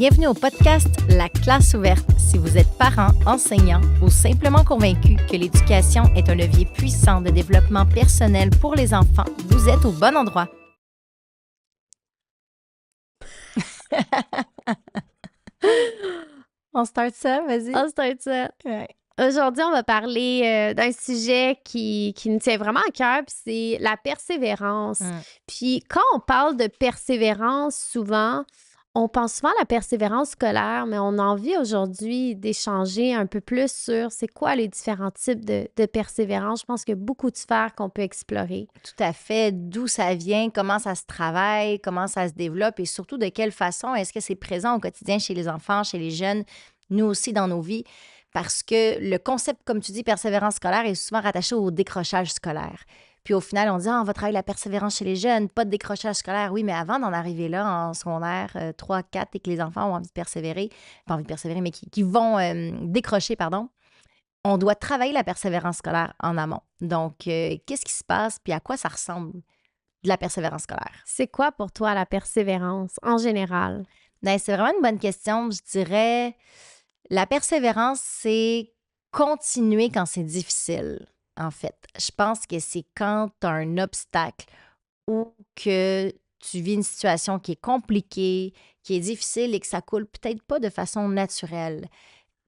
Bienvenue au podcast La classe ouverte. Si vous êtes parent, enseignant ou simplement convaincu que l'éducation est un levier puissant de développement personnel pour les enfants, vous êtes au bon endroit. On start ça, vas-y. On start ça. Ouais. Aujourd'hui, on va parler d'un sujet qui nous tient vraiment à cœur, puis c'est la persévérance. Puis quand on parle de persévérance, souvent, on pense souvent à la persévérance scolaire, mais on a envie aujourd'hui d'échanger un peu plus sur c'est quoi les différents types de persévérance. Je pense qu'il y a beaucoup de sphères qu'on peut explorer. Tout à fait. D'où ça vient, comment ça se travaille, comment ça se développe et surtout de quelle façon est-ce que c'est présent au quotidien chez les enfants, chez les jeunes, nous aussi dans nos vies. Parce que le concept, comme tu dis, persévérance scolaire est souvent rattaché au décrochage scolaire. Puis au final, on dit, on va travailler la persévérance chez les jeunes, pas de décrochage scolaire. Oui, mais avant d'en arriver là, en secondaire 3, 4, et que les enfants ont envie de persévérer, pas envie de persévérer, mais qui vont décrocher, pardon, on doit travailler la persévérance scolaire en amont. Donc, qu'est-ce qui se passe, puis à quoi ça ressemble de la persévérance scolaire? C'est quoi pour toi la persévérance en général? Bien, c'est vraiment une bonne question. Je dirais, la persévérance, c'est continuer quand c'est difficile. En fait, je pense que c'est quand tu as un obstacle ou que tu vis une situation qui est compliquée, qui est difficile et que ça coule peut-être pas de façon naturelle,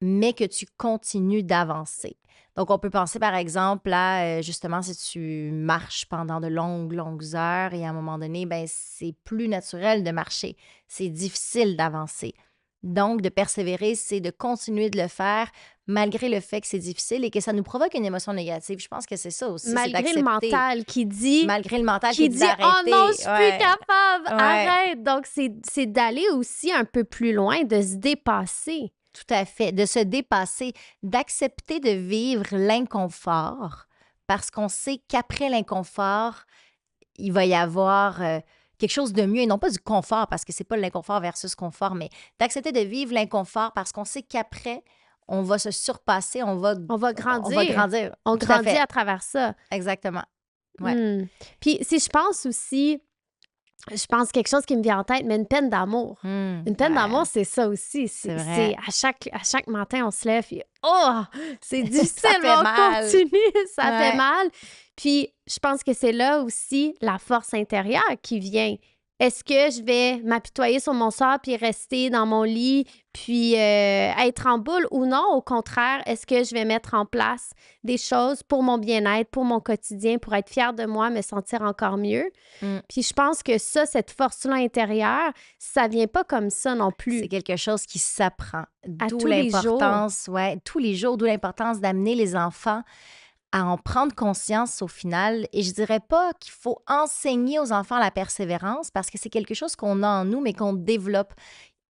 mais que tu continues d'avancer. Donc, on peut penser par exemple à, justement, si tu marches pendant de longues, longues heures et à un moment donné, ben c'est plus naturel de marcher. C'est difficile d'avancer. Donc, de persévérer, c'est de continuer de le faire malgré le fait que c'est difficile et que ça nous provoque une émotion négative. Je pense que c'est ça aussi. Malgré le mental qui dit... Malgré le mental qui dit dit « Oh non, je suis ouais. plus capable, Ouais. arrête! » Donc, c'est d'aller aussi un peu plus loin, de se dépasser. Tout à fait. De se dépasser, d'accepter de vivre l'inconfort parce qu'on sait qu'après l'inconfort, il va y avoir quelque chose de mieux et non pas du confort parce que c'est pas l'inconfort versus confort, mais d'accepter de vivre l'inconfort parce qu'on sait qu'après, on va se surpasser, on va grandir. On va grandir. On Tout à grandit fait. à travers ça. Exactement. Ouais. Puis si je pense aussi, je pense quelque chose qui me vient en tête, mais une peine d'amour. Une peine d'amour, c'est ça aussi. C'est vrai. C'est à chaque matin, on se lève et oh, c'est difficile, Ça fait mais on mal. continue, ça Ouais. fait mal. Puis je pense que c'est là aussi la force intérieure qui vient. Est-ce que je vais m'apitoyer sur mon sort puis rester dans mon lit puis être en boule ou non? Au contraire, est-ce que je vais mettre en place des choses pour mon bien-être, pour mon quotidien, pour être fière de moi, me sentir encore mieux? Puis je pense que ça, cette force-là intérieure, ça vient pas comme ça non plus. C'est quelque chose qui s'apprend. D'où tous les l'importance, tous les jours, d'où l'importance d'amener les enfants à en prendre conscience au final. Et je dirais pas qu'il faut enseigner aux enfants la persévérance parce que c'est quelque chose qu'on a en nous, mais qu'on développe.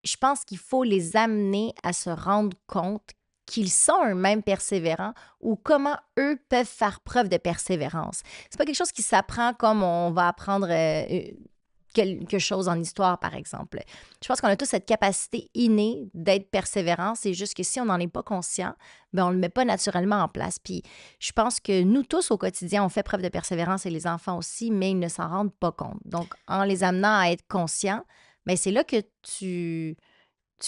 Je pense qu'il faut les amener à se rendre compte qu'ils sont eux-mêmes persévérants ou comment eux peuvent faire preuve de persévérance. C'est pas quelque chose qui s'apprend comme on va apprendre quelque chose en histoire, par exemple. Je pense qu'on a tous cette capacité innée d'être persévérant. C'est juste que si on n'en est pas conscient, ben on ne le met pas naturellement en place. Puis je pense que nous tous, au quotidien, on fait preuve de persévérance et les enfants aussi, mais ils ne s'en rendent pas compte. Donc, en les amenant à être conscients, ben c'est là que tu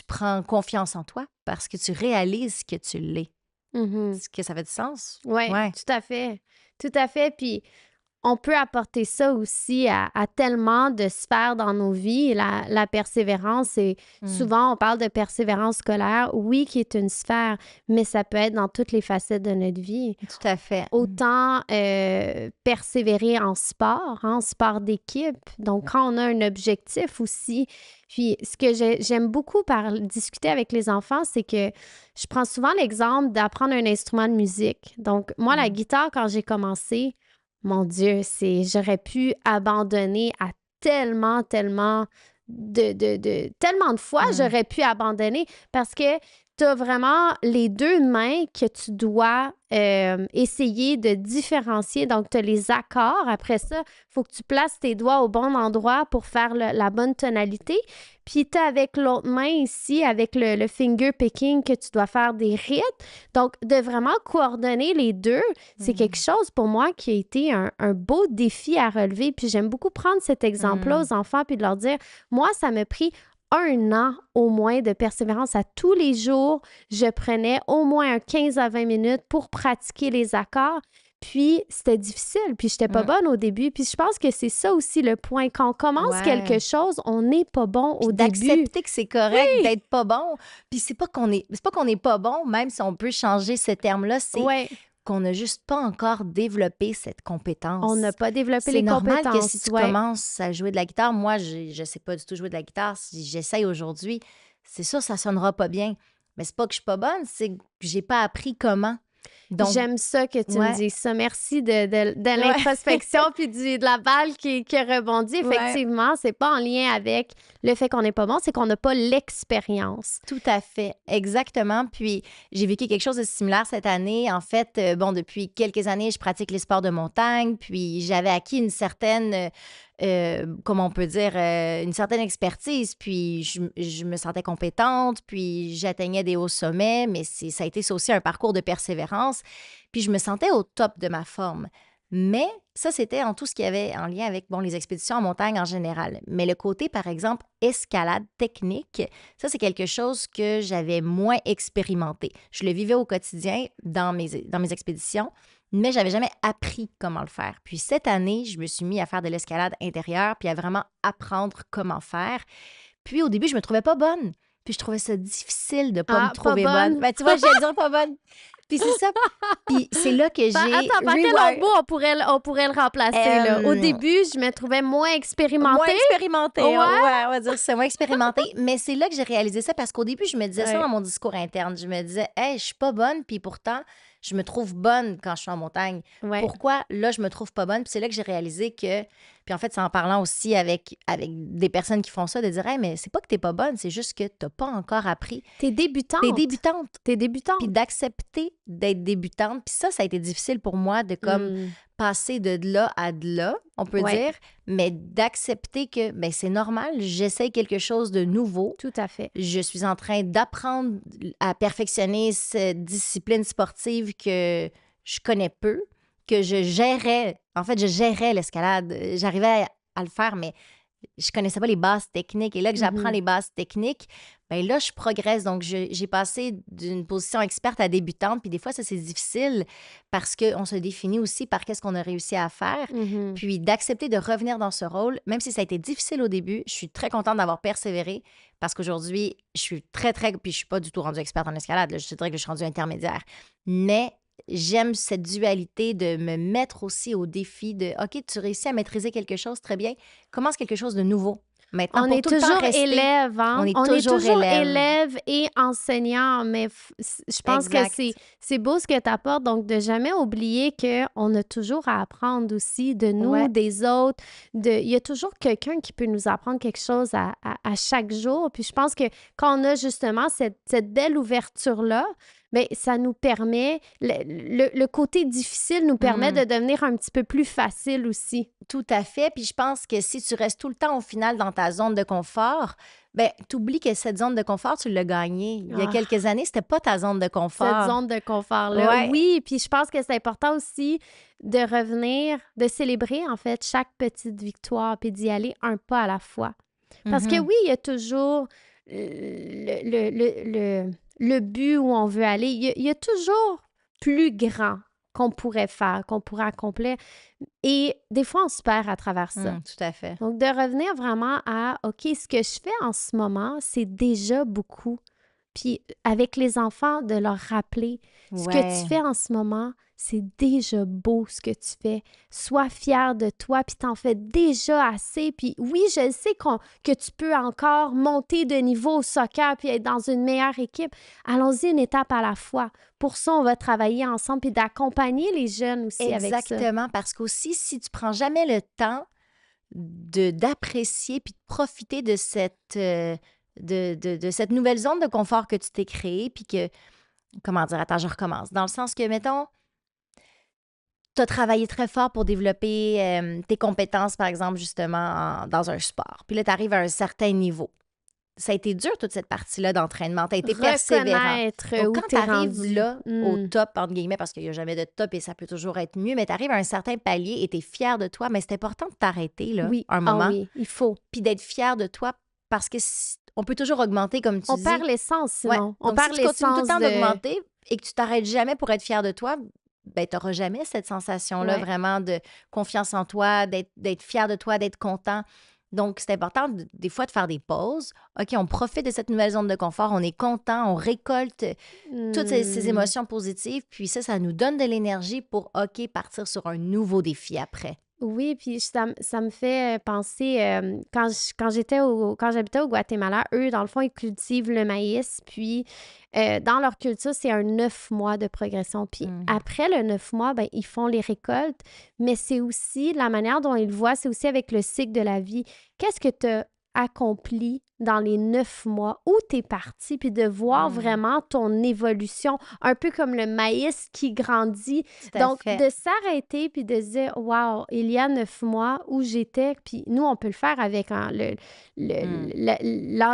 prends confiance en toi parce que tu réalises que tu l'es. Est-ce que ça fait du sens? Oui, tout à fait. Tout à fait. Puis on peut apporter ça aussi à tellement de sphères dans nos vies. La persévérance, et souvent on parle de persévérance scolaire, oui, qui est une sphère, mais ça peut être dans toutes les facettes de notre vie. Tout à fait. Autant persévérer en sport d'équipe. Donc, quand on a un objectif aussi. Puis, ce que j'aime beaucoup discuter avec les enfants, c'est que je prends souvent l'exemple d'apprendre un instrument de musique. Donc, moi, la guitare, quand j'ai commencé, mon Dieu, j'aurais pu abandonner à tellement de fois, j'aurais pu abandonner parce que tu as vraiment les deux mains que tu dois essayer de différencier. Donc, tu as les accords. Après ça, il faut que tu places tes doigts au bon endroit pour faire la bonne tonalité. Puis, tu as avec l'autre main ici, avec le finger picking, que tu dois faire des rythmes. Donc, de vraiment coordonner les deux, c'est quelque chose pour moi qui a été un beau défi à relever. Puis, j'aime beaucoup prendre cet exemple-là aux enfants puis de leur dire, moi, ça m'a pris un an au moins de persévérance. À tous les jours, je prenais au moins un 15 à 20 minutes pour pratiquer les accords. Puis, c'était difficile, puis j'étais pas Mm. bonne au début. Puis, je pense que c'est ça aussi le point. Quand on commence quelque Ouais. chose, on n'est pas bon Puis au début. d'accepter que c'est correct d'être pas bon. Puis c'est pas qu'on est pas bon, même si on peut changer ce terme-là, c'est Ouais, qu'on n'a juste pas encore développé cette on compétence. n'a pas développé C'est les normal que si compétences. tu Ouais. commences à jouer de la guitare, moi, je sais pas du tout jouer de la guitare. Si j'essaye aujourd'hui, c'est sûr, ça sonnera pas bien. Mais c'est pas que je suis pas bonne, c'est que j'ai pas appris comment. Donc, J'aime ça que tu me ouais, dises ça. Merci de ouais, l'introspection puis de la balle qui rebondit. ouais. Effectivement, c'est pas en lien avec le fait qu'on n'est pas bon, c'est qu'on n'a pas l'expérience. Tout à fait, exactement. Puis j'ai vécu quelque chose de similaire cette année. En fait, bon, depuis quelques années, je pratique les sports de montagne, puis j'avais acquis une certaine, comment on peut dire, une certaine expertise. Puis je me sentais compétente, puis j'atteignais des hauts sommets, mais ça a été ça aussi un parcours de persévérance. Puis je me sentais au top de ma forme. Mais ça, c'était en tout ce qui avait en lien avec, bon, les expéditions en montagne en général. Mais le côté, par exemple, escalade technique, ça, c'est quelque chose que j'avais moins expérimenté. Je le vivais au quotidien dans mes expéditions, mais j'avais jamais appris comment le faire. Puis cette année, je me suis mis à faire de l'escalade intérieure, puis à vraiment apprendre comment faire. Puis au début, je me trouvais pas bonne. Puis je trouvais ça difficile de pas me Ah, pas trouver bonne. bonne. Ben, tu vois, j'allais dire pas bonne. Puis c'est ça. Puis c'est là que j'ai Attends, par quel autre mot on pourrait le remplacer, là? Au début, je me trouvais moins moins expérimentée. expérimenté. Ouais. Ouais, on va dire ça, moins expérimenté. Mais c'est là que j'ai réalisé ça parce qu'au début, je me disais ça Ouais. dans mon discours interne. Je me disais, hey, je suis pas bonne, puis pourtant, je me trouve bonne quand je suis en montagne. Ouais. Pourquoi là, je me trouve pas bonne? Puis c'est là que j'ai réalisé que. Puis en fait, c'est en parlant aussi avec des personnes qui font ça, de dire, hey, mais c'est pas que t'es pas bonne, c'est juste que t'as pas encore appris. T'es débutante. T'es débutante. T'es débutante. Puis d'accepter d'être débutante. Puis ça a été difficile pour moi de comme Mm. passer de là à de là, on peut Ouais. dire, mais d'accepter que ben, c'est normal, j'essaye quelque chose de nouveau. Tout à fait. Je suis en train d'apprendre à perfectionner cette discipline sportive que je connais peu, que je gérais. En fait, je gérais l'escalade. J'arrivais à le faire, mais je connaissais pas les bases techniques. Et là que j'apprends Mhm. les bases techniques, ben là, je progresse. Donc, j'ai passé d'une position experte à débutante. Puis des fois, ça, c'est difficile parce qu'on se définit aussi par qu'est-ce qu'on a réussi à faire. Mhm. Puis d'accepter de revenir dans ce rôle, même si ça a été difficile au début, je suis très contente d'avoir persévéré parce qu'aujourd'hui, je suis très, très... Puis je suis pas du tout rendue experte en escalade. Là. Je te dirais que je suis rendue intermédiaire. Mais j'aime cette dualité de me mettre aussi au défi de, OK, tu réussis à maîtriser quelque chose, très bien. Commence quelque chose de nouveau. Maintenant, On pour est tout le temps toujours rester, élève, hein? on est On est toujours toujours élève. élève et enseignant, mais je pense que Exact. c'est beau ce que tu apportes, donc de jamais oublier qu'on a toujours à apprendre aussi de nous, Ouais. des autres. Il y a toujours quelqu'un qui peut nous apprendre quelque chose à chaque jour. Puis je pense que quand on a justement cette belle ouverture-là, bien, ça nous permet, le côté difficile nous permet Mm. de devenir un petit peu plus facile aussi. Tout à fait. Puis je pense que si tu restes tout le temps au final dans ta zone de confort, ben t'oublies que cette zone de confort, tu l'as gagnée. Il y a Ah. quelques années, c'était pas ta zone de confort. Cette zone de confort-là. Ouais. Oui, puis je pense que c'est important aussi de revenir, de célébrer en fait chaque petite victoire, puis d'y aller un pas à la fois. Parce que Mhm. oui, il y a toujours le but où on veut aller. Il y a toujours plus grand qu'on pourrait faire, qu'on pourrait accomplir. Et des fois, on se perd à travers ça. Tout à fait. Donc, de revenir vraiment à, OK, ce que je fais en ce moment, c'est déjà beaucoup. Puis, avec les enfants, de leur rappeler ce que Ouais. tu fais en ce moment, c'est déjà beau ce que tu fais. Sois fier de toi, puis t'en fais déjà assez. Puis oui, je sais que tu peux encore monter de niveau au soccer puis être dans une meilleure équipe. Allons-y une étape à la fois. Pour ça, on va travailler ensemble puis d'accompagner les jeunes aussi avec ça. Exactement. Parce qu'aussi, si tu prends jamais le temps d'apprécier puis de profiter de cette nouvelle zone de confort que tu t'es créée, puis que, comment dire, attends, je recommence. Dans le sens que, mettons, tu as travaillé très fort pour développer tes compétences, par exemple, justement, dans un sport. Puis là, tu arrives à un certain niveau. Ça a été dur, toute cette partie-là d'entraînement. Tu as été persévérant. Reconnaître Donc, où quand tu t'es arrives rendu. là, au Mm. top, entre guillemets, parce qu'il n'y a jamais de top et ça peut toujours être mieux, mais tu arrives à un certain palier et tu es fier de toi, mais c'est important de t'arrêter, là, Oui, un ah moment, oui, il faut. puis d'être fier de toi parce que on peut toujours augmenter, comme tu On dis. perd l'essence, Ouais. sinon. On Donc, si perd tu continues tout le l'essence temps de... d'augmenter et que tu t'arrêtes jamais pour être fier de toi, ben, tu n'auras jamais cette sensation-là Ouais. vraiment de confiance en toi, d'être fier de toi, d'être content. Donc, c'est important des fois de faire des pauses. OK, on profite de cette nouvelle zone de confort, on est content, on récolte toutes ces Hmm. émotions positives, puis ça nous donne de l'énergie pour, OK, partir sur un nouveau défi après. Oui, puis ça me fait penser, quand j'habitais au Guatemala, eux, dans le fond, ils cultivent le maïs, puis dans leur culture, c'est un 9 mois de progression. Puis Mhm. après le 9 mois, ben, ils font les récoltes, mais c'est aussi, la manière dont ils le voient, c'est aussi avec le cycle de la vie. Qu'est-ce que tu as accompli dans les 9 mois, où tu es parti, puis de voir Mm. vraiment ton évolution, un peu comme le maïs qui grandit. Tout à Donc, fait. de s'arrêter puis de se dire, wow, il y a 9 mois où j'étais, puis nous, on peut le faire avec Mm.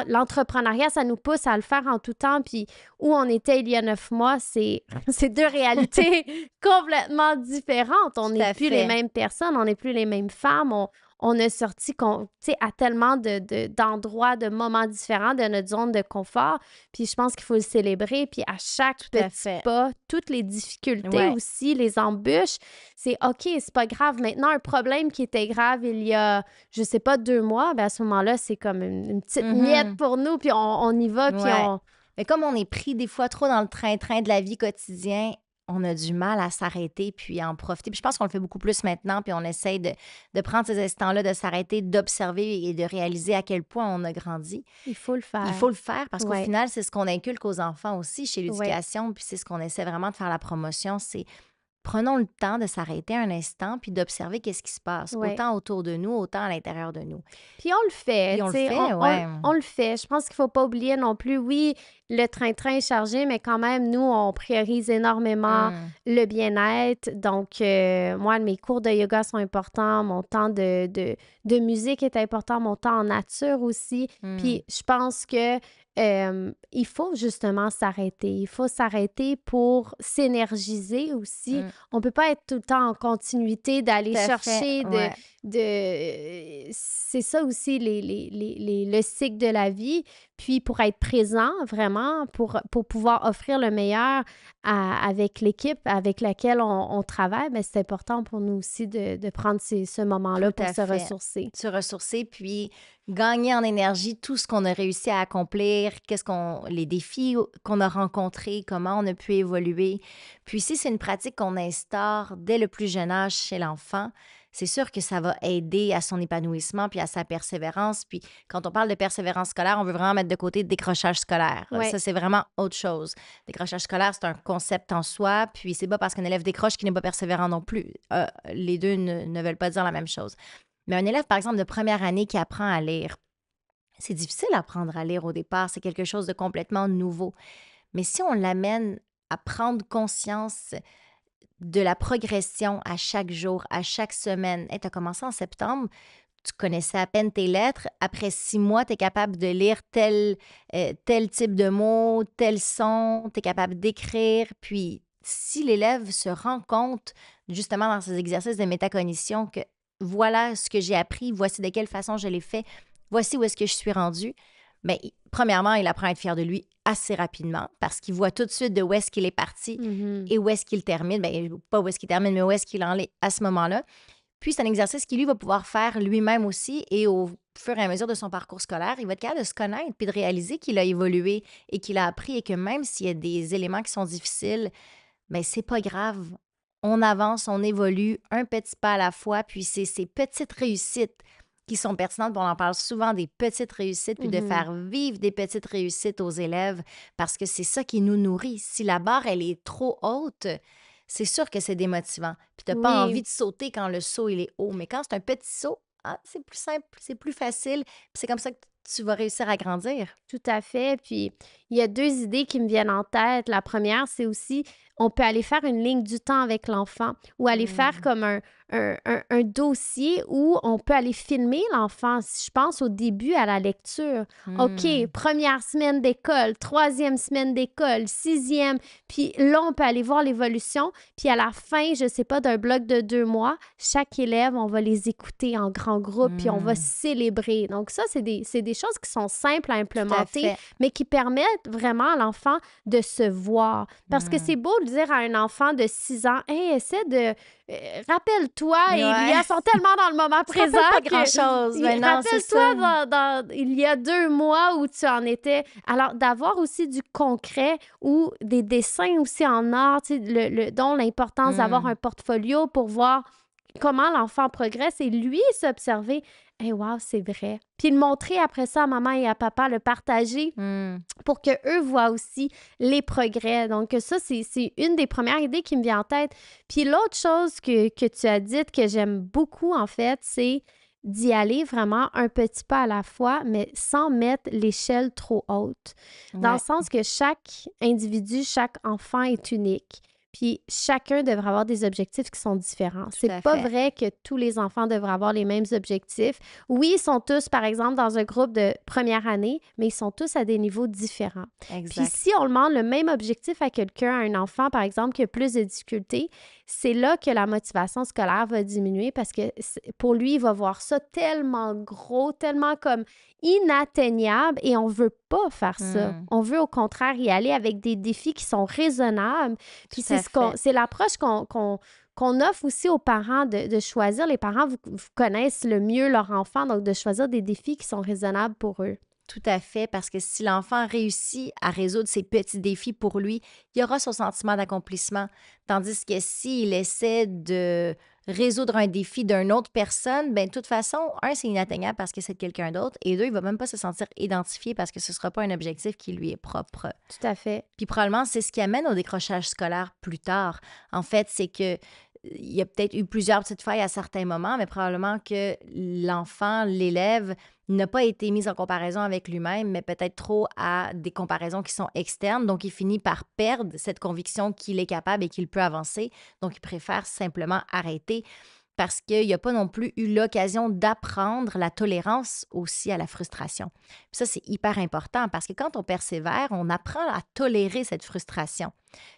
l'entrepreneuriat, ça nous pousse à le faire en tout temps, puis où on était il y a 9 mois, c'est deux réalités complètement différentes. On Tout n'est à plus les fait. mêmes personnes, on n'est plus les mêmes femmes, on a sorti tu sais, à tellement d'endroits, de moments différents de notre zone de confort. Puis je pense qu'il faut le célébrer. Puis à chaque Tout à petit fait. pas, toutes les difficultés Ouais. aussi, les embûches, c'est OK, c'est pas grave. Maintenant, un problème qui était grave il y a, je sais pas, 2 mois, ben à ce moment-là, c'est comme une petite miette Mhm. pour nous. Puis on y va, puis Ouais. Mais comme on est pris des fois trop dans le train-train de la vie quotidien, on a du mal à s'arrêter puis à en profiter. Puis je pense qu'on le fait beaucoup plus maintenant, puis on essaye de prendre ces instants-là, de s'arrêter, d'observer et de réaliser à quel point on a grandi. il faut le Il faire. faut le faire parce qu'au Ouais, final, c'est ce qu'on inculque aux enfants aussi chez ouais, l'éducation, puis c'est ce qu'on essaie vraiment de faire la promotion, c'est prenons le temps de s'arrêter un instant puis d'observer qu'est-ce qui se passe, ouais. autant autour de nous, autant à l'intérieur de nous. Puis on le fait, Puis on tu le sais, fait, ouais. on le fait. Je pense qu'il faut pas oublier non plus, oui, le train-train est chargé, mais quand même, nous, on priorise énormément Hum, le bien-être. Donc, moi, mes cours de yoga sont importants, mon temps de musique est important, mon temps en nature aussi. hum, Puis je pense que il faut justement s'arrêter. Il faut s'arrêter pour s'énergiser aussi. hum. On peut pas être tout le temps en continuité, d'aller Tout à fait, chercher ouais. c'est ça aussi le cycle de la vie. Puis pour être présent vraiment, pour pouvoir offrir le meilleur avec l'équipe avec laquelle on travaille, mais c'est important pour nous aussi de prendre ce moment-là Tout pour à se fait. ressourcer. Se ressourcer, puis gagner en énergie tout ce qu'on a réussi à accomplir, les défis qu'on a rencontrés, comment on a pu évoluer. Puis si c'est une pratique qu'on instaure dès le plus jeune âge chez l'enfant, c'est sûr que ça va aider à son épanouissement puis à sa persévérance. Puis quand on parle de persévérance scolaire, on veut vraiment mettre de côté le décrochage scolaire. Ouais. Ça, c'est vraiment autre chose. Décrochage scolaire, c'est un concept en soi, puis c'est pas parce qu'un élève décroche qu'il n'est pas persévérant non plus. Les deux ne veulent pas dire la même chose. Mais un élève, par exemple, de première année qui apprend à lire, c'est difficile d'apprendre à lire au départ, c'est quelque chose de complètement nouveau. Mais si on l'amène à prendre conscience de la progression à chaque jour, à chaque semaine, tu as commencé en septembre, tu connaissais à peine tes lettres, après 6 mois, tu es capable de lire tel type de mots, tel son, tu es capable d'écrire, puis si l'élève se rend compte justement dans ces exercices de métacognition que voilà ce que j'ai appris, voici de quelle façon je l'ai fait, voici où est-ce que je suis rendu, bien, premièrement, il apprend à être fier de lui assez rapidement parce qu'il voit tout de suite de où est-ce qu'il est parti Mhm. et où est-ce qu'il termine. Bien, pas où est-ce qu'il termine, mais où est-ce qu'il en est à ce moment-là. Puis, c'est un exercice qu'il, lui, va pouvoir faire lui-même aussi et au fur et à mesure de son parcours scolaire, il va être capable de se connaître puis de réaliser qu'il a évolué et qu'il a appris et que même s'il y a des éléments qui sont difficiles, bien, c'est pas grave. On avance, on évolue un petit pas à la fois, puis c'est ces petites réussites qui sont pertinentes. Puis on en parle souvent des petites réussites, puis de Mhm. faire vivre des petites réussites aux élèves parce que c'est ça qui nous nourrit. Si la barre, elle est trop haute, c'est sûr que c'est démotivant. Puis tu n'as pas envie Oui. de sauter quand le saut, il est haut. Mais quand c'est un petit saut, c'est plus simple, c'est plus facile. Puis c'est comme ça que tu vas réussir à grandir. Tout à fait. Puis, il y a 2 idées qui me viennent en tête. La première, c'est aussi, on peut aller faire une ligne du temps avec l'enfant ou aller faire comme un dossier où on peut aller filmer l'enfant. Si je pense au début à la lecture. OK, première semaine d'école, troisième semaine d'école, sixième. Puis là, on peut aller voir l'évolution. Puis à la fin, je sais pas, d'un bloc de 2 mois, chaque élève, on va les écouter en grand groupe puis on va célébrer. Donc ça, c'est des choses qui sont simples à implémenter, mais qui permettent vraiment à l'enfant de se voir. Parce que c'est beau de dire à un enfant de 6 ans, « Hey, essaie de... rappelle-toi, et ils sont tellement dans le moment présent pas grand-chose. Ben non, rappelle-toi il y a 2 mois où tu en étais. » Alors, d'avoir aussi du concret ou des dessins aussi en art, tu sais, dont l'importance d'avoir un portfolio pour voir comment l'enfant progresse et lui s'observer. Hey, wow, c'est vrai. Puis le montrer après ça à maman et à papa, le partager pour qu'eux voient aussi les progrès. Donc ça, c'est une des premières idées qui me vient en tête. Puis l'autre chose que tu as dite que j'aime beaucoup, en fait, c'est d'y aller vraiment un petit pas à la fois, mais sans mettre l'échelle trop haute. Dans le sens que chaque individu, chaque enfant est unique. Puis chacun devrait avoir des objectifs qui sont différents. C'est pas vrai que tous les enfants devraient avoir les mêmes objectifs. Oui, ils sont tous, par exemple, dans un groupe de première année, mais ils sont tous à des niveaux différents. Puis si on demande le même objectif à quelqu'un, à un enfant, par exemple, qui a plus de difficultés, c'est là que la motivation scolaire va diminuer parce que pour lui, il va voir ça tellement gros, tellement comme inatteignable et on veut pas faire ça. On veut au contraire y aller avec des défis qui sont raisonnables. Puis c'est l'approche qu'on offre aussi aux parents de choisir. Les parents vous connaissent le mieux leur enfant, donc de choisir des défis qui sont raisonnables pour eux. Tout à fait, parce que si l'enfant réussit à résoudre ces petits défis pour lui, il aura son sentiment d'accomplissement. Tandis que s'il essaie de résoudre un défi d'une autre personne, bien, de toute façon, un, c'est inatteignable parce que c'est de quelqu'un d'autre, et deux, il va même pas se sentir identifié parce que ce sera pas un objectif qui lui est propre. Tout à fait. Puis probablement, c'est ce qui amène au décrochage scolaire plus tard. En fait, c'est que il y a peut-être eu plusieurs petites failles à certains moments, mais probablement que l'enfant, l'élève, n'a pas été mis en comparaison avec lui-même, mais peut-être trop à des comparaisons qui sont externes. Donc, il finit par perdre cette conviction qu'il est capable et qu'il peut avancer. Donc, il préfère simplement arrêter parce qu'il n'a pas non plus eu l'occasion d'apprendre la tolérance aussi à la frustration. Puis ça, c'est hyper important parce que quand on persévère, on apprend à tolérer cette frustration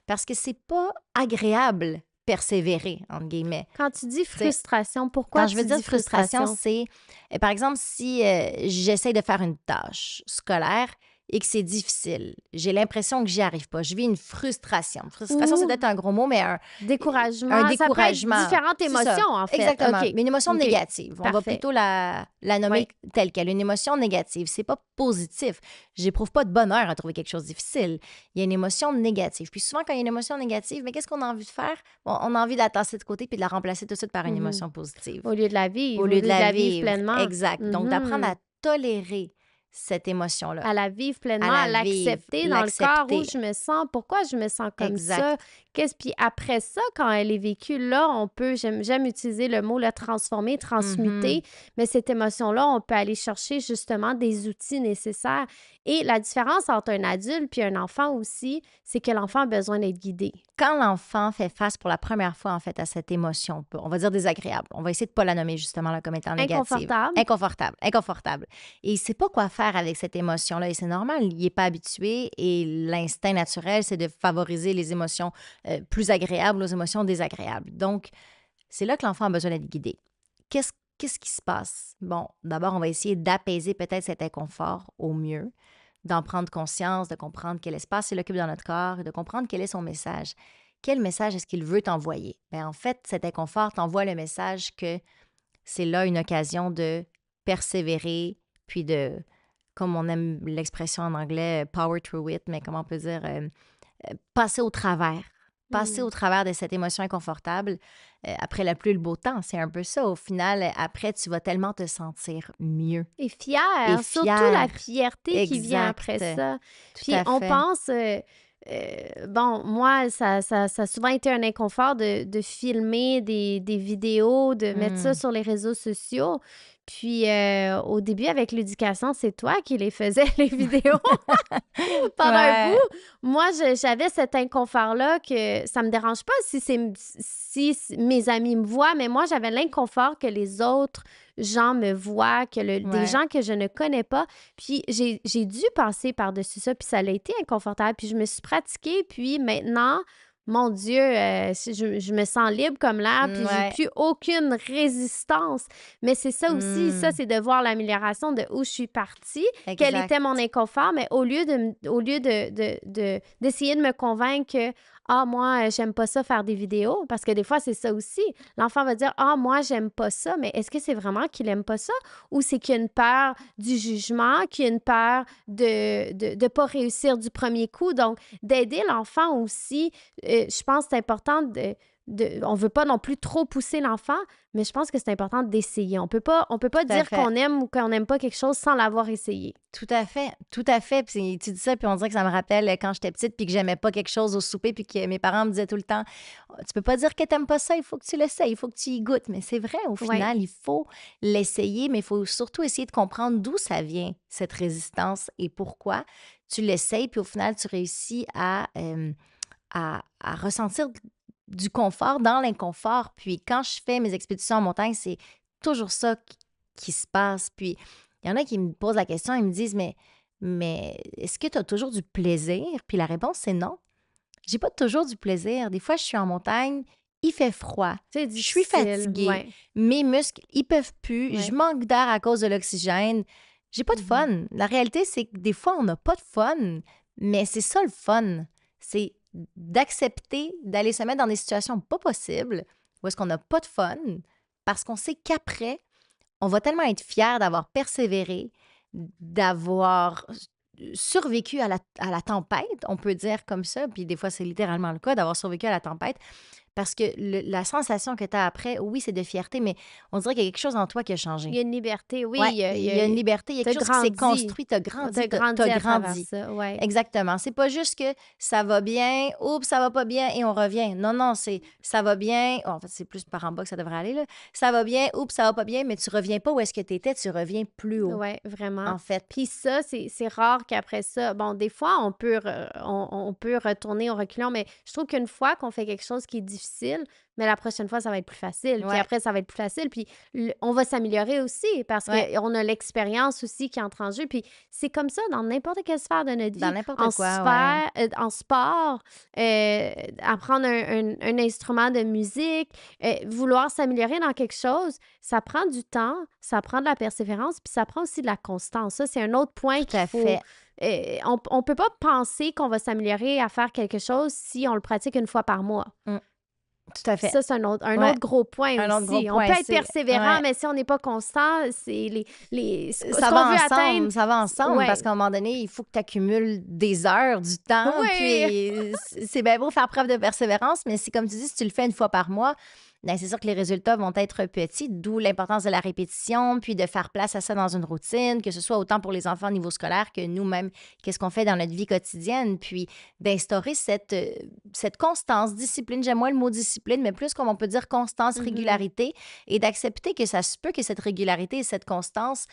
parce que c'est pas agréable persévérer, entre guillemets. Quand tu dis frustration, pourquoi tu dis frustration? Quand je veux dire frustration, c'est, par exemple, si j'essaie de faire une tâche scolaire et que c'est difficile, j'ai l'impression que j'y arrive pas. Je vis une frustration. Frustration, c'est peut-être un gros mot, mais un découragement. Un découragement. Ça peut être différentes émotions, en fait. Exactement. Okay. Mais une émotion négative. Parfait. On va plutôt la nommer telle qu'elle. Une émotion négative, c'est pas positif. J'éprouve pas de bonheur à trouver quelque chose de difficile. Il y a une émotion négative. Puis souvent, quand il y a une émotion négative, mais qu'est-ce qu'on a envie de faire? Bon, on a envie de la tasser de côté puis de la remplacer tout de suite par une émotion positive. Au lieu de la vivre. Au lieu de la vivre pleinement. Exact. Donc, d'apprendre à tolérer cette émotion-là. À la vivre pleinement, à l'accepter dans le corps où je me sens. Pourquoi je me sens comme ça? Puis après ça, quand elle est vécue, là, on peut, j'aime utiliser le mot, le transformer, transmuter, mais cette émotion-là, on peut aller chercher justement des outils nécessaires. Et la différence entre un adulte puis un enfant aussi, c'est que l'enfant a besoin d'être guidé. Quand l'enfant fait face pour la première fois, en fait, à cette émotion, on va dire désagréable, on va essayer de ne pas la nommer justement là, comme étant négative. Inconfortable. Et il ne sait pas quoi faire avec cette émotion-là. Et c'est normal, il n'est pas habitué. Et l'instinct naturel, c'est de favoriser les émotions plus agréables aux émotions désagréables. Donc, c'est là que l'enfant a besoin d'être guidé. Qu'est-ce qui se passe? Bon, d'abord, on va essayer d'apaiser peut-être cet inconfort au mieux, d'en prendre conscience, de comprendre quel espace il occupe dans notre corps et de comprendre quel est son message. Quel message est-ce qu'il veut t'envoyer? Bien, en fait, cet inconfort t'envoie le message que c'est là une occasion de persévérer, puis de, comme on aime l'expression en anglais, power through it, mais comment on peut dire, passer au travers. Passer au travers de cette émotion inconfortable. Après la pluie, le beau temps, c'est un peu ça. Au final, après, tu vas tellement te sentir mieux. Et fière. Surtout la fierté qui vient après ça. Puis on pense... bon, moi, ça a souvent été un inconfort de filmer des vidéos, de mettre ça sur les réseaux sociaux. Puis au début, avec l'éducation, c'est toi qui les faisais, les vidéos. Pendant un Ouais. bout, moi, j'avais cet inconfort-là que ça me dérange pas si mes amis me voient, mais moi, j'avais l'inconfort que les autres gens me voient, des Ouais. gens que je ne connais pas. Puis j'ai dû passer par-dessus ça, puis ça a été inconfortable. Puis je me suis pratiquée, puis maintenant, mon Dieu, je me sens libre comme l'air, puis j'ai Ouais. plus aucune résistance. Mais c'est ça aussi, ça, Mm. c'est de voir l'amélioration de où je suis partie, quel Exact. était mon inconfort, mais au lieu d'essayer de me convaincre que, ah, moi, j'aime pas ça faire des vidéos, parce que des fois, c'est ça aussi. L'enfant va dire, ah, moi, j'aime pas ça, mais est-ce que c'est vraiment qu'il aime pas ça ou c'est qu'il y a une peur du jugement, qu'il y a une peur de pas réussir du premier coup? Donc, d'aider l'enfant aussi, je pense que c'est important on veut pas non plus trop pousser l'enfant, mais je pense que c'est important d'essayer. On peut pas Tout à dire fait. qu'on aime ou qu'on n'aime pas quelque chose sans l'avoir essayé. Tout à fait, tout à fait. Puis tu dis ça, puis on dirait que ça me rappelle quand j'étais petite, puis que j'aimais pas quelque chose au souper, puis que mes parents me disaient tout le temps, tu peux pas dire que t'aimes pas ça, il faut que tu l'essayes, il faut que tu y goûtes. Mais c'est vrai, au Ouais. final, il faut l'essayer, mais il faut surtout essayer de comprendre d'où ça vient, cette résistance, et pourquoi. Tu l'essayes, puis au final, tu réussis à ressentir du confort dans l'inconfort. Puis quand je fais mes expéditions en montagne, c'est toujours ça qui se passe. Puis il y en a qui me posent la question, ils me disent, mais est-ce que tu as toujours du plaisir? Puis la réponse, c'est non. J'ai pas toujours du plaisir. Des fois, je suis en montagne, il fait froid, C'est je suis difficile, fatiguée, ouais. mes muscles, ils peuvent plus, Ouais. je manque d'air à cause de l'oxygène. J'ai pas de fun. La réalité, c'est que des fois, on n'a pas de fun, mais c'est ça le fun. C'est d'accepter d'aller se mettre dans des situations pas possibles où est-ce qu'on n'a pas de fun parce qu'on sait qu'après, on va tellement être fier d'avoir persévéré, d'avoir survécu à la tempête, on peut dire comme ça, puis des fois c'est littéralement le cas d'avoir survécu à la tempête, parce que la sensation que tu as après, oui, c'est de fierté, mais on dirait qu'il y a quelque chose en toi qui a Il changé. y a une liberté, oui. Ouais, il y a une liberté, il y a T'as quelque chose qui s'est grandi. construit, tu as T'as grandi, grandi à travers grandi. ça, ouais. Exactement. C'est pas juste que ça va bien, oups, ça va pas bien et on revient. Non, non, c'est ça va bien. En fait, c'est plus par en bas que ça devrait aller, là. Ça va bien, oups, ça va pas bien, mais tu reviens pas où est-ce que tu étais, tu reviens plus haut, Ouais, vraiment. en fait. Puis ça, c'est rare qu'après ça, bon, des fois, on peut retourner au reculons, mais je trouve qu'une fois qu'on fait quelque chose qui est difficile, mais la prochaine fois, ça va être plus facile. Puis Ouais. après, ça va être plus facile. Puis on va s'améliorer aussi parce Ouais. qu'on a l'expérience aussi qui entre en jeu. Puis c'est comme ça dans n'importe quelle sphère de notre vie. Dans n'importe En quoi, ouais. en sport, apprendre un instrument de musique, vouloir s'améliorer dans quelque chose, ça prend du temps, ça prend de la persévérance, puis ça prend aussi de la constance. Ça, c'est un autre point Tout qu'il à faut... fait. On peut pas penser qu'on va s'améliorer à faire quelque chose si on le pratique une fois par mois. Tout à fait. Ça, c'est un Ouais. autre gros point Un autre aussi. gros On point, peut être c'est- persévérant, ouais. mais si on n'est pas constant, c'est ce Ça qu'on va veut ensemble, atteindre. ça va ensemble, Ouais. parce qu'à un moment donné, il faut que tu accumules des heures, du temps, Oui. puis c'est bien beau faire preuve de persévérance, mais c'est comme tu dis, si tu le fais une fois par mois, ben c'est sûr que les résultats vont être petits, d'où l'importance de la répétition, puis de faire place à ça dans une routine, que ce soit autant pour les enfants au niveau scolaire que nous-mêmes, qu'est-ce qu'on fait dans notre vie quotidienne, puis d'instaurer cette constance, discipline, j'aime moins le mot discipline, mais plus comme on peut dire constance, Mhm. régularité, et d'accepter que ça se peut que cette régularité et cette constance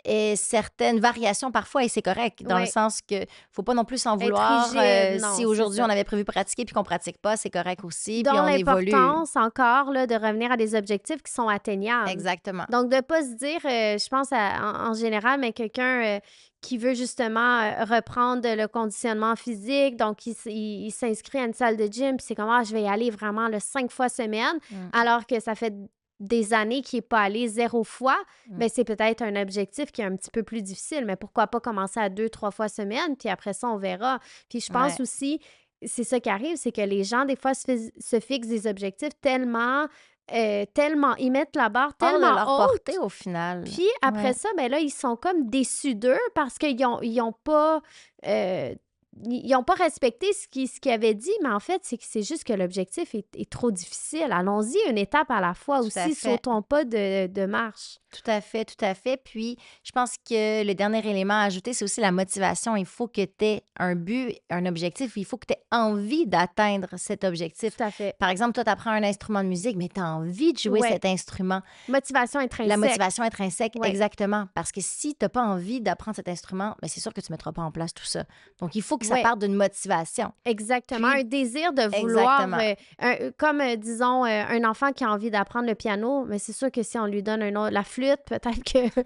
ait certaines variations parfois, et c'est correct, dans le Ouais. sens que faut pas non plus s'en Être vouloir. rigide, non, si c'est aujourd'hui ça. on avait prévu pratiquer puis qu'on pratique pas, c'est correct aussi, puis Dont on évolue. l'importance encore là, de revenir à des objectifs qui sont atteignables. Exactement. Donc, de ne pas se dire, je pense en général, mais quelqu'un qui veut justement reprendre le conditionnement physique, donc il s'inscrit à une salle de gym, puis c'est comme, ah, je vais y aller vraiment 5 fois semaine, alors que ça fait des années qu'il n'est pas allé 0 fois, ben c'est peut-être un objectif qui est un petit peu plus difficile, mais pourquoi pas commencer à 2-3 fois semaine, puis après ça, on verra. Puis je pense Ouais. aussi, c'est ça qui arrive, c'est que les gens, des fois, se fixent des objectifs tellement, ils mettent la barre Hors de tellement leur haute, portée au final. puis après Ouais. ça, ben là, ils sont comme déçus d'eux parce qu'ils ont pas... ils n'ont pas respecté ce qu'ils avaient dit, mais en fait, c'est juste que l'objectif est trop difficile. Allons-y une étape à la fois Tout à aussi, fait. sautons pas de marche. Tout à fait, tout à fait. Puis, je pense que le dernier élément à ajouter, c'est aussi la motivation. Il faut que tu aies un but, un objectif. Il faut que tu aies envie d'atteindre cet objectif. Tout à fait. Par exemple, toi, tu apprends un instrument de musique, mais tu as envie de jouer Ouais. cet instrument. Motivation La intrinsèque. motivation intrinsèque, Ouais. exactement. Parce que si tu n'as pas envie d'apprendre cet instrument, ben c'est sûr que tu ne mettras pas en place tout ça. Donc, il faut que ça Ouais. parte d'une motivation. Exactement. Puis- Un désir de vouloir, Exactement. comme, disons, un enfant qui a envie d'apprendre le piano, mais c'est sûr que si on lui donne la flûte, peut-être que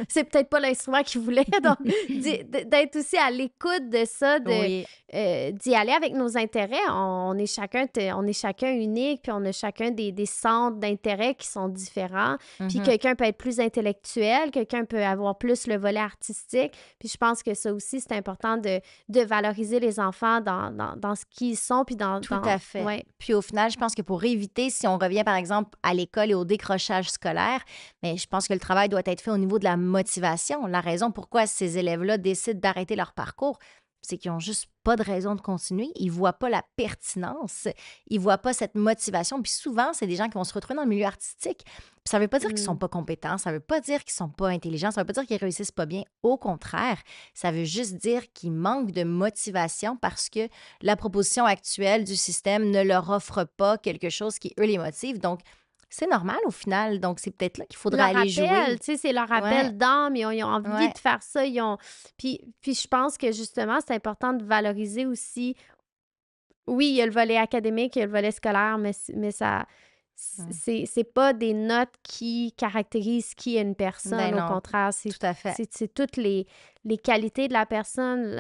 c'est peut-être pas l'instrument qu'il voulait. Donc, d'être aussi à l'écoute de ça, Oui, d'y aller avec nos intérêts. On est chacun unique, puis on a chacun des centres d'intérêt qui sont différents. Puis Mhm. quelqu'un peut être plus intellectuel, quelqu'un peut avoir plus le volet artistique. Puis je pense que ça aussi, c'est important de valoriser les enfants dans ce qu'ils sont, puis Tout à fait. Ouais. Puis au final, je pense que pour éviter, si on revient par exemple à l'école et au décrochage scolaire, mais je pense que le travail doit être fait au niveau de la motivation. La raison pourquoi ces élèves-là décident d'arrêter leur parcours, c'est qu'ils n'ont juste pas de raison de continuer. Ils ne voient pas la pertinence. Ils ne voient pas cette motivation. Puis souvent, c'est des gens qui vont se retrouver dans le milieu artistique. Puis ça ne veut pas dire qu'ils ne sont pas compétents. Ça ne veut pas dire qu'ils ne sont pas intelligents. Ça ne veut pas dire qu'ils réussissent pas bien. Au contraire, ça veut juste dire qu'ils manquent de motivation parce que la proposition actuelle du système ne leur offre pas quelque chose qui, eux, les motive. Donc, c'est normal au final. Donc, c'est peut-être là qu'il faudra Leur aller jouer. appel, tu sais, c'est leur appel Ouais. d'âme. Ils ont envie Ouais. de faire ça. Puis je pense que justement, c'est important de valoriser aussi. Oui, il y a le volet académique, il y a le volet scolaire, mais ça, c'est pas des notes qui caractérisent qui est une personne. Ben Au non, contraire, tout à fait. c'est toutes les qualités de la personne,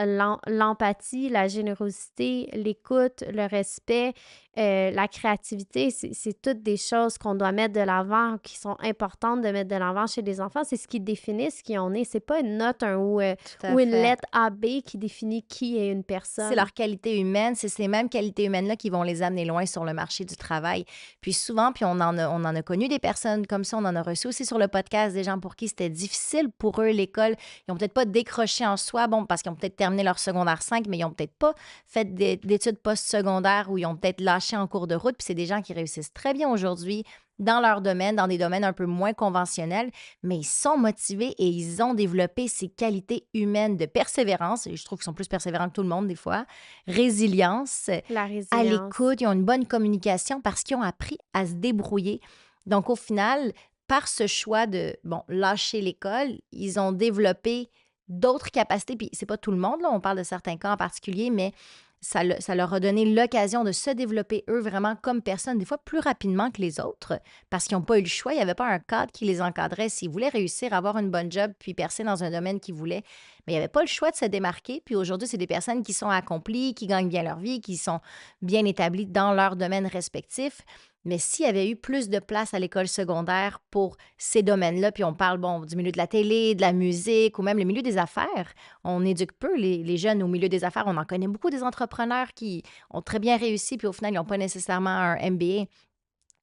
l'empathie, la générosité, l'écoute, le respect, la créativité. C'est toutes des choses qu'on doit mettre de l'avant, qui sont importantes de mettre de l'avant chez les enfants. C'est ce qui définit ce qui on est. C'est pas une note ou une fait. lettre AB qui définit qui est une personne. C'est leur qualité humaine, c'est ces mêmes qualités humaines-là qui vont les amener loin sur le marché du travail. Puis souvent, puis on en a connu des personnes comme ça, on en a reçu aussi sur le podcast, des gens pour qui c'était difficile pour eux, l'école. Ils n'ont peut-être pas décroché en soi, bon, parce qu'ils ont peut-être terminé leur secondaire 5, mais ils n'ont peut-être pas fait d'études post-secondaires ou ils ont peut-être lâché en cours de route. Puis c'est des gens qui réussissent très bien aujourd'hui dans leur domaine, dans des domaines un peu moins conventionnels, mais ils sont motivés et ils ont développé ces qualités humaines de persévérance, et je trouve qu'ils sont plus persévérants que tout le monde des fois, résilience, La à résilience. l'écoute, ils ont une bonne communication parce qu'ils ont appris à se débrouiller. Donc au final, par ce choix de, bon, lâcher l'école, ils ont développé d'autres capacités, puis c'est pas tout le monde, là, on parle de certains cas en particulier, mais ça leur a donné l'occasion de se développer eux vraiment comme personnes, des fois plus rapidement que les autres, parce qu'ils n'ont pas eu le choix, il n'y avait pas un cadre qui les encadrait. S'ils voulaient réussir à avoir une bonne job puis percer dans un domaine qu'ils voulaient, mais il n'y avait pas le choix de se démarquer. Puis aujourd'hui, c'est des personnes qui sont accomplies, qui gagnent bien leur vie, qui sont bien établies dans leur domaine respectif. Mais s'il y avait eu plus de place à l'école secondaire pour ces domaines-là, puis on parle, bon, du milieu de la télé, de la musique ou même le milieu des affaires, on éduque peu les jeunes au milieu des affaires. On en connaît beaucoup des entrepreneurs qui ont très bien réussi, puis au final, ils n'ont pas nécessairement un MBA.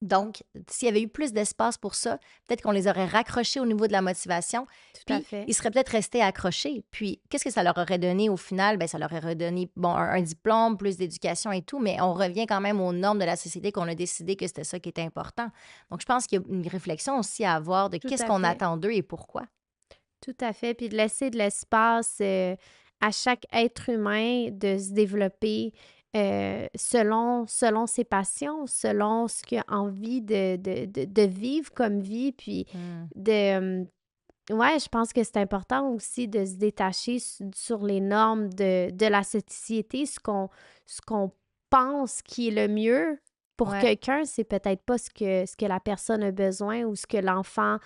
Donc, s'il y avait eu plus d'espace pour ça, peut-être qu'on les aurait raccrochés au niveau de la motivation, Tout à puis fait. ils seraient peut-être restés accrochés. Puis, qu'est-ce que ça leur aurait donné au final? Bien, ça leur aurait donné, bon, un diplôme, plus d'éducation et tout, mais on revient quand même aux normes de la société qu'on a décidé que c'était ça qui était important. Donc, je pense qu'il y a une réflexion aussi à avoir de Tout qu'est-ce à qu'on fait. attend d'eux et pourquoi. Tout à fait. Puis de laisser de l'espace à chaque être humain de se développer selon ses passions, selon ce qu'il a envie de vivre comme vie. Puis de. Ouais, je pense que c'est important aussi de se détacher sur les normes de la société, ce qu'on pense qui est le mieux. Pour Ouais. quelqu'un, c'est peut-être pas ce que la personne a besoin ou ce que l'enfant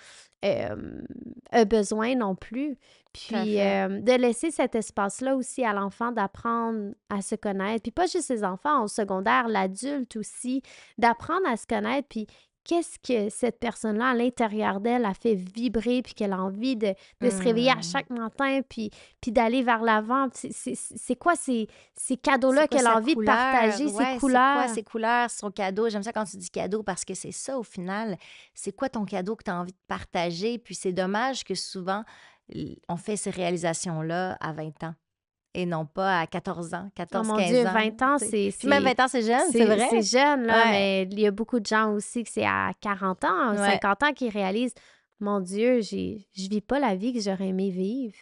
a besoin non plus. Tout à Puis fait. de laisser cet espace-là aussi à l'enfant d'apprendre à se connaître. Puis pas juste les enfants, au secondaire, l'adulte aussi, d'apprendre à se connaître. Puis qu'est-ce que cette personne-là, à l'intérieur d'elle, a fait vibrer, puis qu'elle a envie de se réveiller à chaque matin, puis d'aller vers l'avant. C'est quoi ces cadeaux-là C'est quoi qu'elle a sa envie de couleur? partager, Ouais, ces c'est quoi couleurs? ses couleurs, son cadeau? J'aime ça quand tu dis cadeau parce que c'est ça au final. C'est quoi ton cadeau que tu as envie de partager? Puis c'est dommage que souvent, on fait ces réalisations-là à 20 ans et non pas à 14 ans, Oh 14, mon 15 Dieu, ans. 20 ans, Tu sais. Puis même 20 ans, c'est jeune, c'est vrai? c'est jeune, là, Ouais, mais il y a beaucoup de gens aussi que c'est à 40 ans, ouais. 50 ans qui réalisent mon Dieu, je vis pas la vie que j'aurais aimé vivre.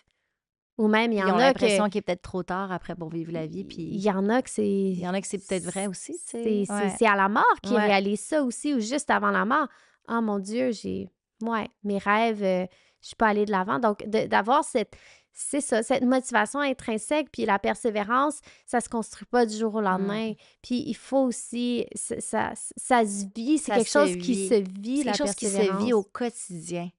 Ou même, il y Ils ont en a que... l'impression qu'il est peut-être trop tard après pour vivre la vie, Il puis y en a que il y en a que c'est peut-être vrai aussi, tu sais. Ouais, c'est à la mort qu'ils ouais. réalisent ça aussi, ou juste avant la mort. Ah, mon Dieu, ouais, mes rêves, je suis pas allée de l'avant. Donc, d'avoir c'est ça, cette motivation intrinsèque, puis la persévérance, ça se construit pas du jour au lendemain. Puis il faut aussi, ça se vit, c'est Ça quelque se chose qui se vit. vit, C'est quelque la chose qui se vit persévérance. au quotidien.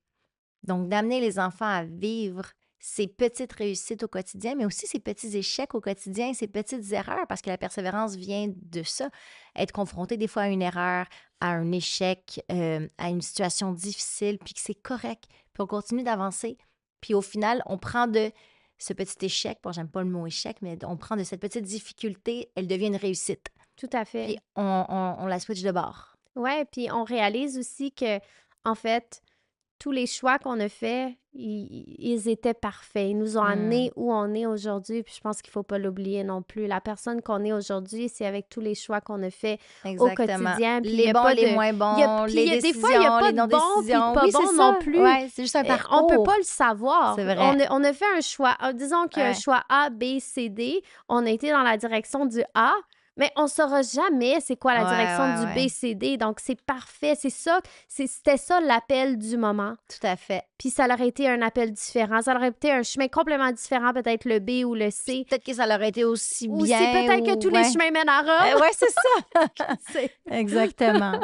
Donc, d'amener les enfants à vivre ces petites réussites au quotidien, mais aussi ces petits échecs au quotidien, ces petites erreurs, parce que la persévérance vient de ça. Être confronté des fois à une erreur, à un échec, à une situation difficile, puis que c'est correct. Puis on continue d'avancer. Puis au final, on prend de ce petit échec, bon, j'aime pas le mot échec, mais on prend de cette petite difficulté, elle devient une réussite. Tout à Puis fait. on la switch de bord. Ouais, puis on réalise aussi que, en fait, tous les choix qu'on a faits, ils étaient parfaits. Ils nous ont amenés où on est aujourd'hui, puis je pense qu'il faut pas l'oublier non plus. La personne qu'on est aujourd'hui, c'est avec tous les choix qu'on a faits au Exactement. quotidien, puis il y Les a bons, pas les de... moins il y a, bons, puis les des fois, il y a décisions, pas les de bon puis de non-décisions. pas Oui, c'est bon non ça. plus. Ouais, c'est juste un On peut pas parcours. le savoir. C'est vrai. On a fait un choix. Disons qu'il y a un Ouais. choix A, B, C, D. On a été dans la direction du A, mais on saura jamais c'est quoi la Ouais, direction ouais, du ouais. B, C, D. Donc, c'est parfait. C'est ça. C'était ça l'appel du moment. Tout à fait. Puis ça aurait été un appel différent. Ça aurait été un chemin complètement différent, peut-être le B ou le C. Peut-être que ça leur aurait été aussi Ou c'est bien peut-être que ou... tous les Ouais. chemins mènent à Rome. Ouais, c'est ça. C'est- Exactement.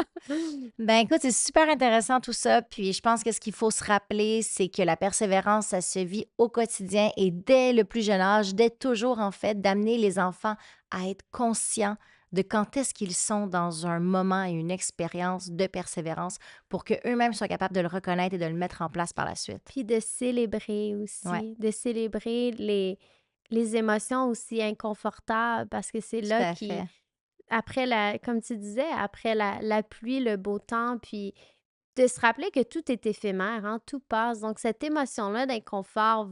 Ben écoute, c'est super intéressant tout ça. Puis je pense que ce qu'il faut se rappeler, c'est que la persévérance, ça se vit au quotidien et dès le plus jeune âge, dès toujours en fait, d'amener les enfants à être conscients de quand est-ce qu'ils sont dans un moment et une expérience de persévérance pour qu'eux-mêmes soient capables de le reconnaître et de le mettre en place par la suite. Puis de célébrer Ouais, aussi, de célébrer les émotions aussi inconfortables parce que c'est tout là à qui, fait. après comme tu disais, après la pluie, le beau temps, puis de se rappeler que tout est éphémère, hein, tout passe. Donc cette émotion-là d'inconfort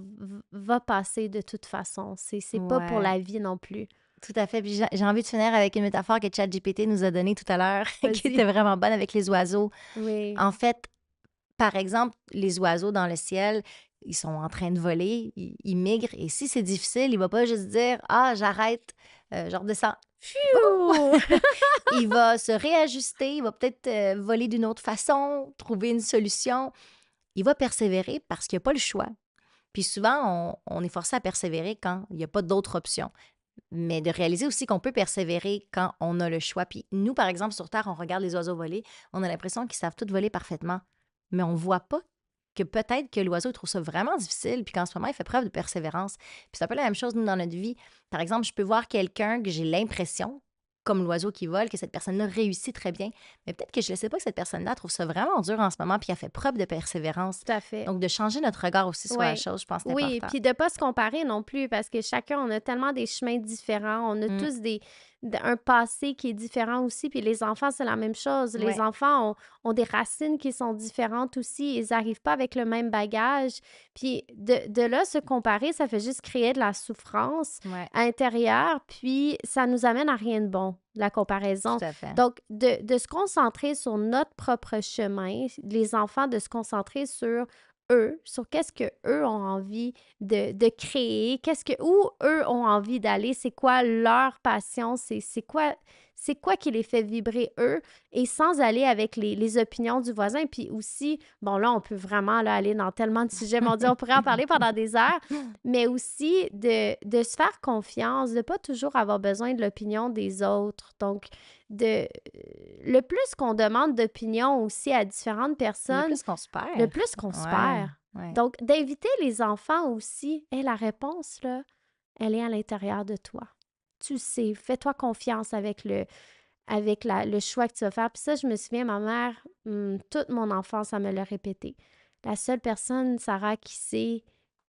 va passer de toute façon. C'est pas pour Ouais, la vie non plus. tout à fait. Puis j'ai envie de finir avec une métaphore que ChatGPT nous a donnée tout à l'heure, qui était Vas-y. vraiment bonne avec les oiseaux. Oui. En fait, par exemple, les oiseaux dans le ciel, ils sont en train de voler, ils migrent. Et si c'est difficile, il va pas juste dire ah j'arrête, je redescends. Pfiou! Il va se réajuster, il va peut-être voler d'une autre façon, trouver une solution. Il va persévérer parce qu'il n'y a pas le choix. Puis souvent, on est forcé à persévérer quand il n'y a pas d'autre option. Mais de réaliser aussi qu'on peut persévérer quand on a le choix. Puis nous, par exemple, sur Terre, on regarde les oiseaux voler, on a l'impression qu'ils savent tous voler parfaitement. Mais on ne voit pas que peut-être que l'oiseau trouve ça vraiment difficile, puis qu'en ce moment, il fait preuve de persévérance. Puis c'est un peu la même chose, nous, dans notre vie. Par exemple, je peux voir quelqu'un que j'ai l'impression, comme l'oiseau qui vole, que cette personne-là réussit très bien. Mais peut-être que je ne sais pas que cette personne-là trouve ça vraiment dur en ce moment, puis elle fait preuve de persévérance. Tout à fait. Donc, de changer notre regard aussi sur la Ouais. chose, je pense que c'est Oui, important. puis de pas se comparer non plus parce que chacun, on a tellement des chemins différents. On a Mm. tous un passé qui est différent aussi. Puis les enfants, c'est la même chose. Les Ouais, enfants ont des racines qui sont différentes aussi. Ils n'arrivent pas avec le même bagage. Puis de là, se comparer, ça fait juste créer de la souffrance ouais, à l'intérieur. Puis ça nous amène à rien de bon, la comparaison. tout à fait. Donc, de se concentrer sur notre propre chemin, les enfants, de se concentrer sur eux, sur qu'est-ce que eux ont envie de créer, où eux ont envie d'aller, c'est quoi leur passion, c'est quoi qui les fait vibrer eux, et sans aller avec les opinions du voisin. Puis aussi, bon là, on peut vraiment là, aller dans tellement de sujets, mon Dieu, on pourrait en parler pendant des heures, mais aussi de se faire confiance, de pas toujours avoir besoin de l'opinion des autres. Donc, le plus qu'on demande d'opinion aussi à différentes Le personnes, plus qu'on se le perd. plus qu'on se Ouais, perd. ouais. Donc, d'inviter les enfants aussi, et la réponse, là, elle est à l'intérieur de toi. Tu sais, fais-toi confiance avec le choix que tu vas faire. Puis ça, je me souviens, ma mère, toute mon enfance, elle me l'a répété. La seule personne, Sarah, qui sait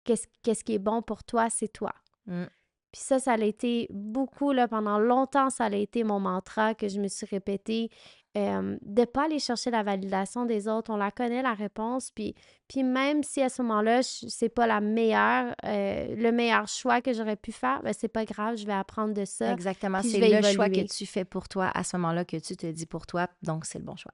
qu'est-ce qui est bon pour toi, c'est toi. Mm. Puis ça a été beaucoup, là, pendant longtemps, ça a été mon mantra que je me suis répété, de ne pas aller chercher la validation des autres. On la connaît, la réponse, puis même si à ce moment-là, c'est pas le meilleur choix que j'aurais pu faire, ben c'est pas grave, je vais apprendre de ça, Exactement. puis je C'est vais le choix que évoluer. tu fais pour toi à ce moment-là que tu te dis pour toi. Donc, c'est le bon choix.